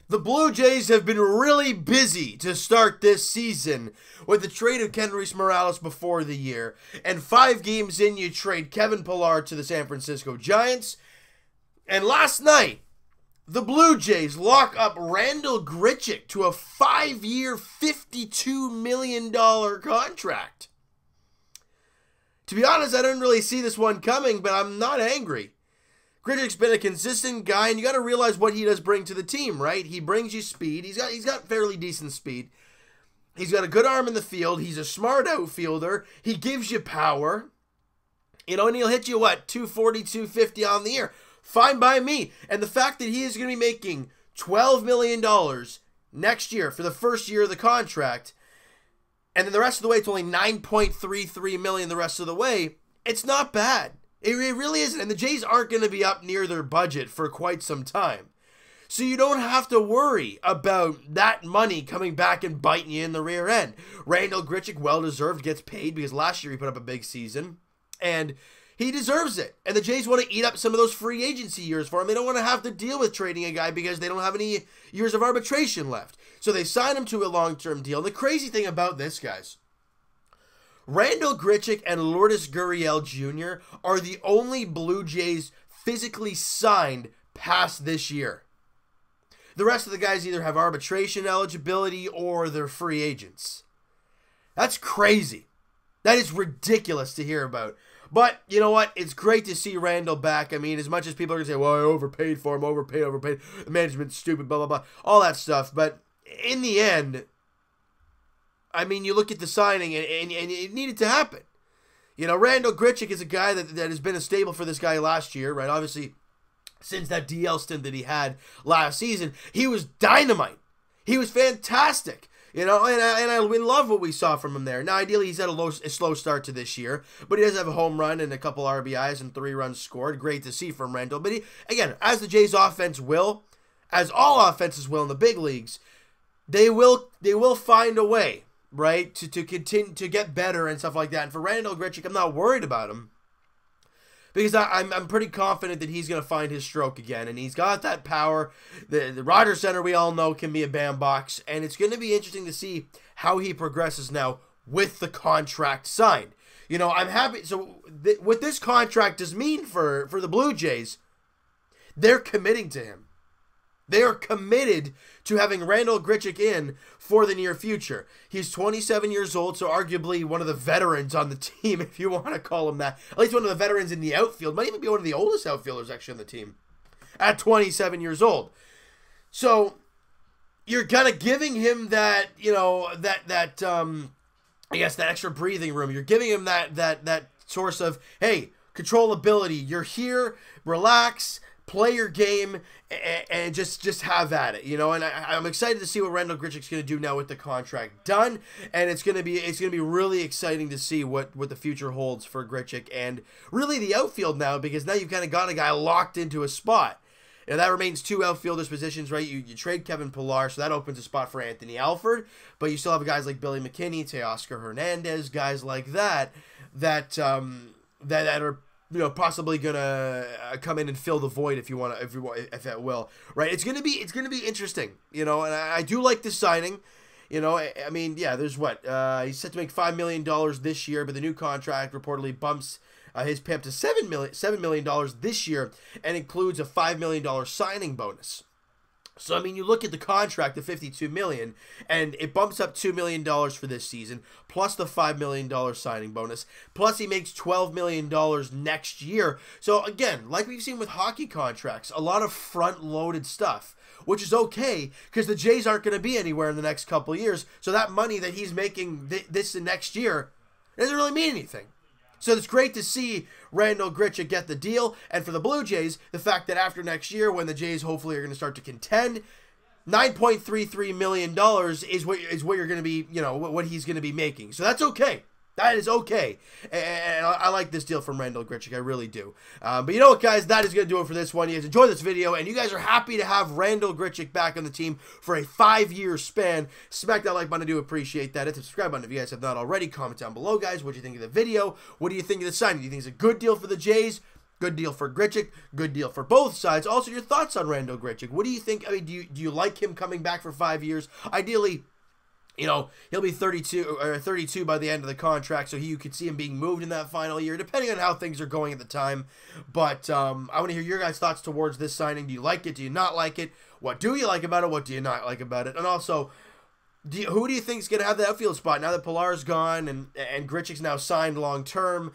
The Blue Jays have been really busy to start this season with the trade of Kendrys Morales before the year. And 5 games in, you trade Kevin Pillar to the San Francisco Giants. And last night, the Blue Jays lock up Randal Grichuk to a 5-year, $52 million contract. To be honest, I didn't really see this one coming, but I'm not angry. Grichuk's been a consistent guy, and you got to realize what he does bring to the team, right? He brings you speed. He's got fairly decent speed. He's got a good arm in the field. He's a smart outfielder. He gives you power. You know, and he'll hit you, what, 240, 250 on the year. Fine by me. And the fact that he is going to be making $12 million next year for the first year of the contract, and then the rest of the way it's only $9.33 million the rest of the way, it's not bad. It really isn't. And the Jays aren't going to be up near their budget for quite some time. So you don't have to worry about that money coming back and biting you in the rear end. Randal Grichuk, well-deserved, gets paid because last year he put up a big season. And he deserves it. And the Jays want to eat up some of those free agency years for him. They don't want to have to deal with trading a guy because they don't have any years of arbitration left. So they sign him to a long-term deal. And the crazy thing about this, guys, Randal Grichuk and Lourdes Gurriel Jr. are the only Blue Jays physically signed past this year. The rest of the guys either have arbitration eligibility or they're free agents. That's crazy. That is ridiculous to hear about. But, you know what? It's great to see Randal back. I mean, as much as people are going to say, well, I overpaid for him, overpaid, the management's stupid, blah, blah, blah, all that stuff. But in the end, I mean, you look at the signing, and it needed to happen. You know, Randal Grichuk is a guy that has been a staple for this guy last year, right? Obviously, since that DL stint that he had last season, he was dynamite. He was fantastic. You know, and we love what we saw from him there. Now, ideally, he's had a slow start to this year, but he does have a home run and a couple RBIs and 3 runs scored. Great to see from Randal. But, again, as the Jays offense will, as all offenses will in the big leagues, they will find a way, right, to continue to get better and stuff like that. And for Randal Grichuk, I'm not worried about him because I'm pretty confident that he's going to find his stroke again, and he's got that power. The Rogers Center, we all know, can be a bandbox, and it's going to be interesting to see how he progresses now with the contract signed. You know, I'm happy. So what this contract does mean for the Blue Jays, they're committing to him. They are committed to having Randal Grichuk in for the near future. He's 27 years old, so arguably one of the veterans on the team, if you want to call him that. At least one of the veterans in the outfield. Might even be one of the oldest outfielders actually on the team at 27 years old. So you're kind of giving him that, you know, I guess that extra breathing room. You're giving him that source of, hey, controllability. You're here, relax, play your game, and just have at it, you know. And I'm excited to see what Randal Grichuk's going to do now with the contract done, and it's going to be really exciting to see what the future holds for Grichuk and really the outfield now, because now you've kind of got a guy locked into a spot. And that remains 2 outfielders positions, right? You trade Kevin Pillar, so that opens a spot for Anthony Alford, but you still have guys like Billy McKinney, Teoscar Hernandez, guys like that are, you know, possibly gonna come in and fill the void if that will, right? It's gonna be interesting, you know. And I do like this signing, you know. I mean, yeah, there's what he's set to make $5 million this year, but the new contract reportedly bumps his pay up to $7 million this year, and includes a $5 million signing bonus. So, I mean, you look at the contract of $52 million, and it bumps up $2 million for this season, plus the $5 million signing bonus, plus he makes $12 million next year. So, again, like we've seen with hockey contracts, a lot of front-loaded stuff, which is okay, because the Jays aren't going to be anywhere in the next couple of years, so that money that he's making this and next year doesn't really mean anything. So it's great to see Randal Grichuk get the deal, and for the Blue Jays, the fact that after next year, when the Jays hopefully are going to start to contend, $9.33 million is what you're going to be, you know, what he's going to be making. So that's okay. That is okay. And I like this deal from Randal Grichuk. I really do. But you know what, guys? That is going to do it for this one. You guys enjoyed this video, and you guys are happy to have Randal Grichuk back on the team for a 5-year span. Smack that like button. I do appreciate that. Hit the subscribe button if you guys have not already. Comment down below, guys. What do you think of the video? What do you think of the signing? Do you think it's a good deal for the Jays? Good deal for Grichuk. Good deal for both sides. Also, your thoughts on Randal Grichuk. What do you think? I mean, do you like him coming back for 5 years? Ideally, you know, he'll be 32 by the end of the contract, so you could see him being moved in that final year, depending on how things are going at the time. But I want to hear your guys' thoughts towards this signing. Do you like it? Do you not like it? What do you like about it? What do you not like about it? And also, who do you think is going to have the outfield spot now that Pilar's gone and Grichuk's now signed long term?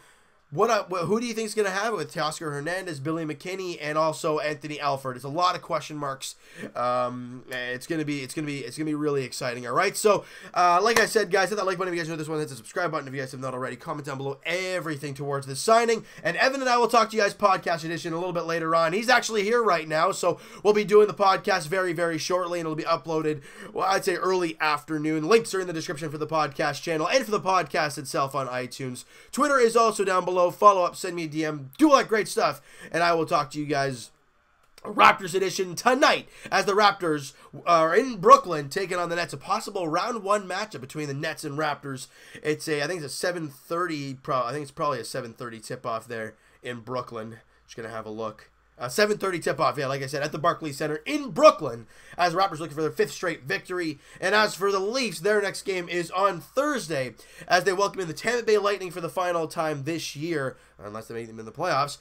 Who do you think is going to have it with Teoscar Hernandez, Billy McKinney, and also Anthony Alford? It's a lot of question marks. It's gonna be really exciting. All right. So, like I said, guys, hit that like button if you guys know this one. Hit the subscribe button if you guys have not already. Comment down below everything towards this signing. And Evan and I will talk to you guys podcast edition a little bit later on. He's actually here right now, so we'll be doing the podcast very, very shortly, and it'll be uploaded. Well, I'd say early afternoon. Links are in the description for the podcast channel and for the podcast itself on iTunes. Twitter is also down below. Follow up, send me a DM, do all that great stuff, and I will talk to you guys Raptors edition tonight as the Raptors are in Brooklyn taking on the Nets. A possible round 1 matchup between the Nets and Raptors. I think it's a 7:30. I think it's probably a 7:30 tip off there in Brooklyn. Just gonna have a look. 7:30 tip-off, yeah, like I said, at the Barclays Center in Brooklyn, as Raptors looking for their 5th straight victory. And as for the Leafs, their next game is on Thursday, as they welcome in the Tampa Bay Lightning for the final time this year, unless they make them in the playoffs.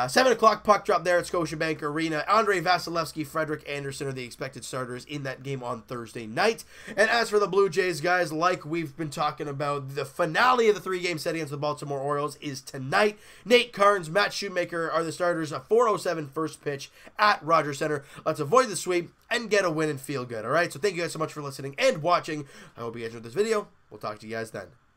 7 o'clock puck drop there at Scotiabank Arena. Andrei Vasilevsky, Frederik Andersen are the expected starters in that game on Thursday night. And as for the Blue Jays, guys, like we've been talking about, the finale of the 3-game set against the Baltimore Orioles is tonight. Nate Carnes, Matt Shoemaker are the starters. A 4:07 first pitch at Rogers Center. Let's avoid the sweep and get a win and feel good, all right? So thank you guys so much for listening and watching. I hope you guys enjoyed this video. We'll talk to you guys then.